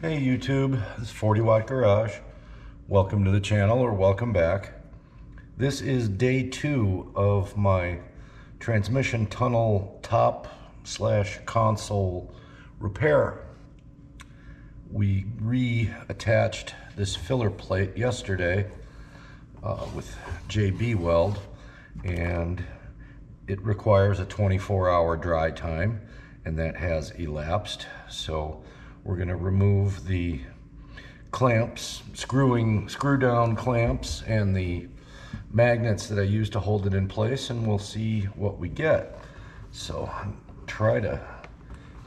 Hey YouTube, this is 40 Watt Garage. Welcome to the channel, or welcome back. This is day 2 of my transmission tunnel top / console repair. We reattached this filler plate yesterday with JB weld, and it requires a 24-hour dry time, and that has elapsed. So we're going to remove the clamps, screw down clamps, and the magnets that I use to hold it in place, and we'll see what we get. So try to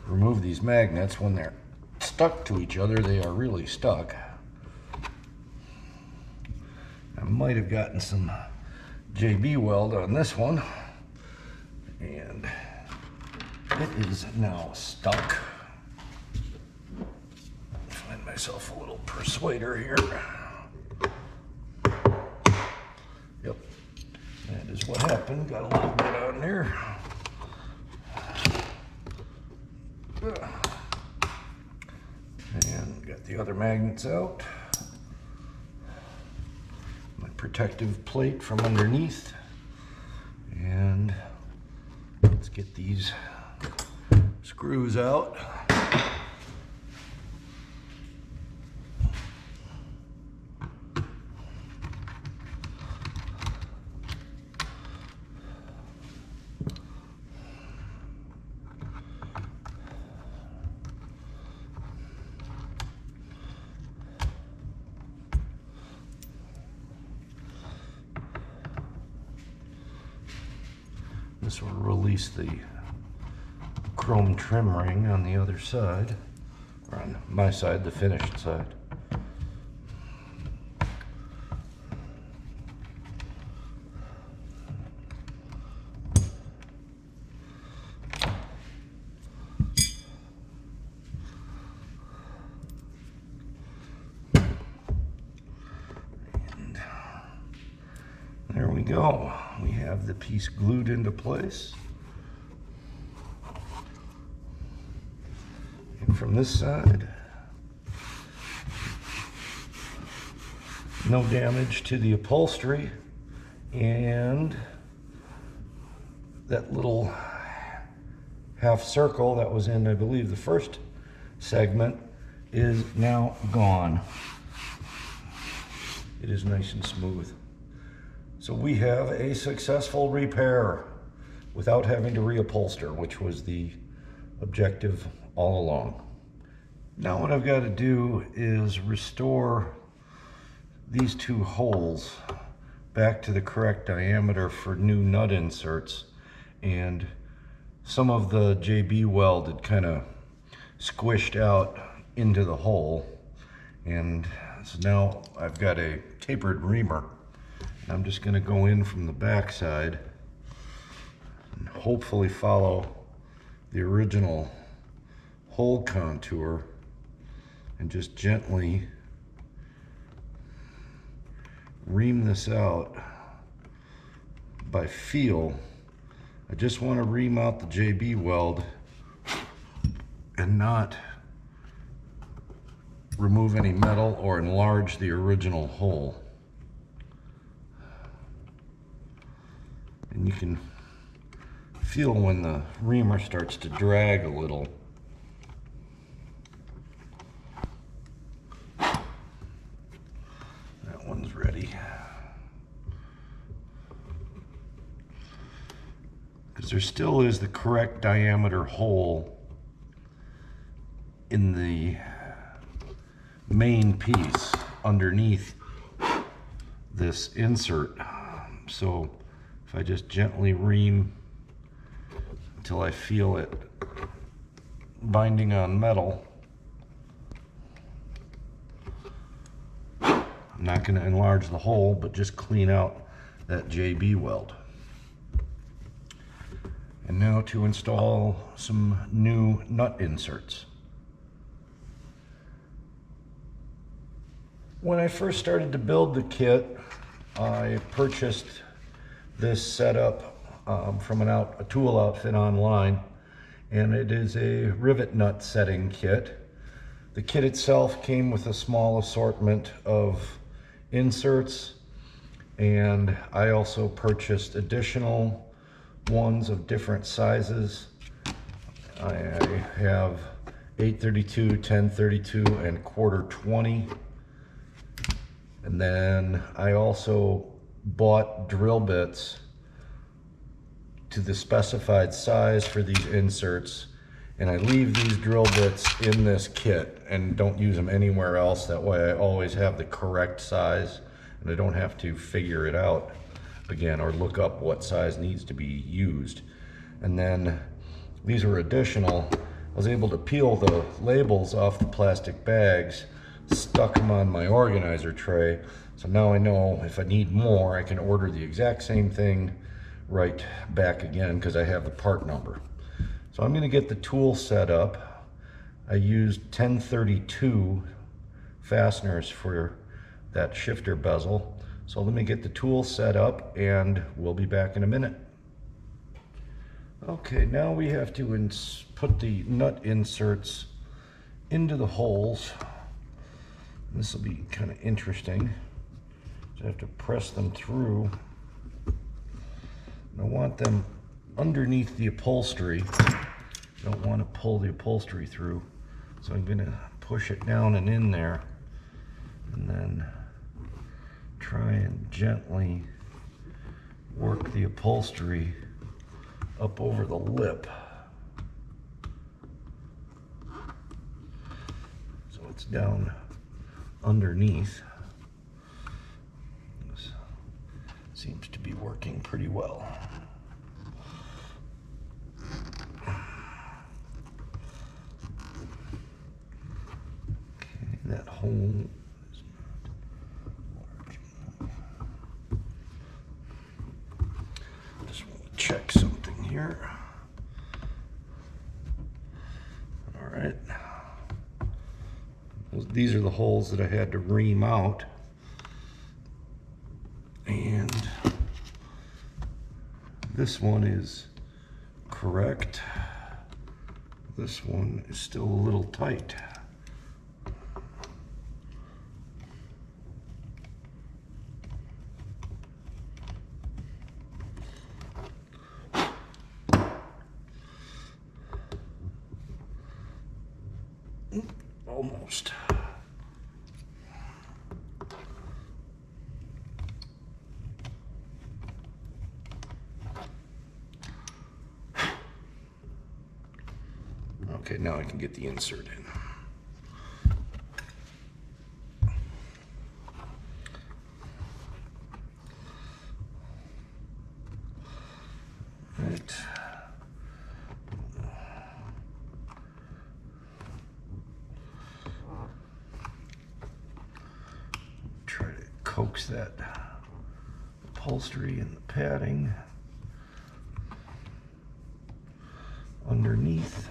remove these magnets. When they're stuck to each other, they are really stuck. I might have gotten some JB weld on this one, and it is now stuck. Find myself a little persuader here. Yep, that is what happened. Got a little bit on there. And got the other magnets out. My protective plate from underneath. And let's get these screws out. This will release the chrome trim ring on the other side, or on my side, the finished side. And there we go. We have the piece glued into place. And from this side, no damage to the upholstery, and that little half circle that was in, I believe, the first segment is now gone. It is nice and smooth. So we have a successful repair without having to reupholster, which was the objective all along. Now what I've got to do is restore these two holes back to the correct diameter for new nut inserts, and some of the JB weld had kind of squished out into the hole, and so now I've got a tapered reamer. I'm just going to go in from the back side and hopefully follow the original hole contour and just gently ream this out by feel. I just want to ream out the JB weld and not remove any metal or enlarge the original hole. And you can feel when the reamer starts to drag a little. That one's ready. Because there still is the correct diameter hole in the main piece underneath this insert. So if I just gently ream until I feel it binding on metal, I'm not going to enlarge the hole, but just clean out that JB weld. And now to install some new nut inserts. When I first started to build the kit, I purchased this setup from a tool outfit online, and it is a rivet nut setting kit. The kit itself came with a small assortment of inserts, and I also purchased additional ones of different sizes. I have 832, 1032, and quarter 20. And then I also bought drill bits to the specified size for these inserts, and I leave these drill bits in this kit and don't use them anywhere else. That way I always have the correct size and I don't have to figure it out again or look up what size needs to be used. And then these are additional. I was able to peel the labels off the plastic bags, stuck them on my organizer tray, so now I know if I need more I can order the exact same thing right back again because I have the part number. So I'm going to get the tool set up. I used 1032 fasteners for that shifter bezel. So let me get the tool set up and we'll be back in a minute. Okay, now we have to put the nut inserts into the holes. This will be kind of interesting. So I have to press them through. I want them underneath the upholstery. I don't want to pull the upholstery through. So I'm going to push it down and in there, and then try and gently work the upholstery up over the lip. So it's down underneath. This seems to be working pretty well. Okay, that hole is not large enough. Just want to check something here. All right. These are the holes that I had to ream out, and this one is correct. This one is still a little tight. Almost. Okay, now I can get the insert in. Right. Try to coax that upholstery and the padding underneath.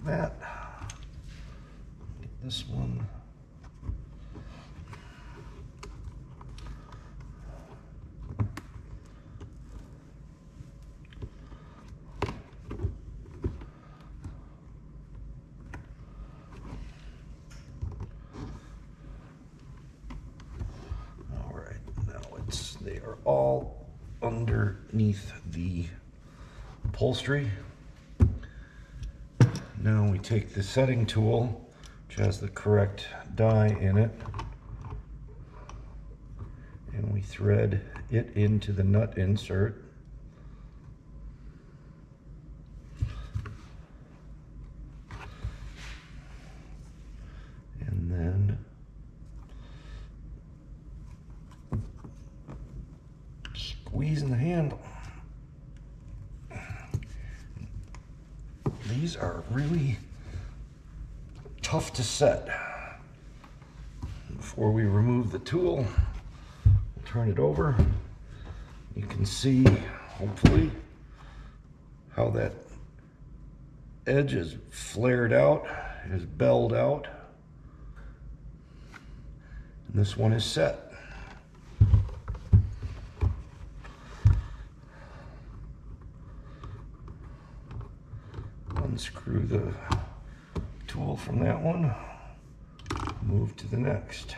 That. Get this one. All right, now they are all underneath the upholstery. Now we take the setting tool, which has the correct die in it, and we thread it into the nut insert. And then squeezing the handle. These are really tough to set. Before we remove the tool, we'll turn it over. You can see, hopefully, how that edge is flared out, is belled out. And this one is set. Unscrew the tool from that one, move to the next.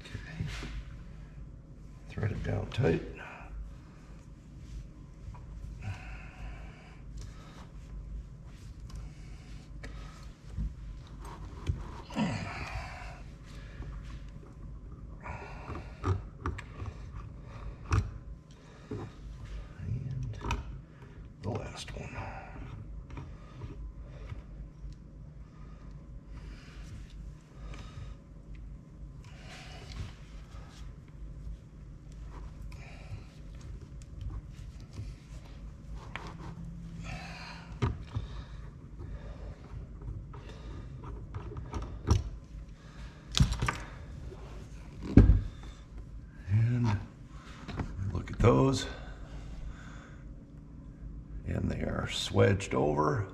Okay. Thread it down tight. The last one. And look at those. And they are swedged over.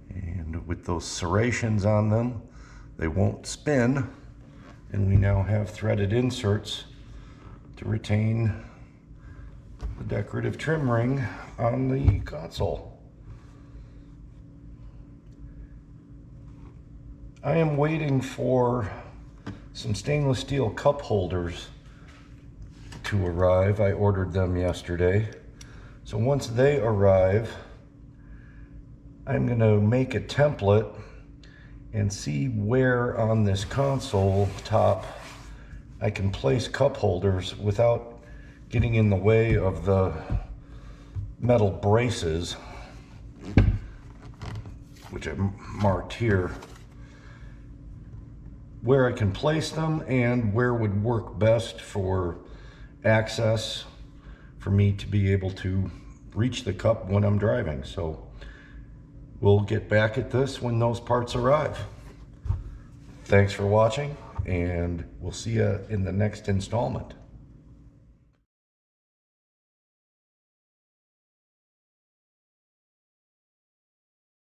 And with those serrations on them, they won't spin. And we now have threaded inserts to retain the decorative trim ring on the console. I am waiting for some stainless steel cup holders to arrive. I ordered them yesterday. So once they arrive, I'm gonna make a template and see where on this console top I can place cup holders without getting in the way of the metal braces, which I marked here, where I can place them and where would work best for access for me to be able to reach the cup when I'm driving. So we'll get back at this when those parts arrive. Thanks for watching, and we'll see you in the next installment.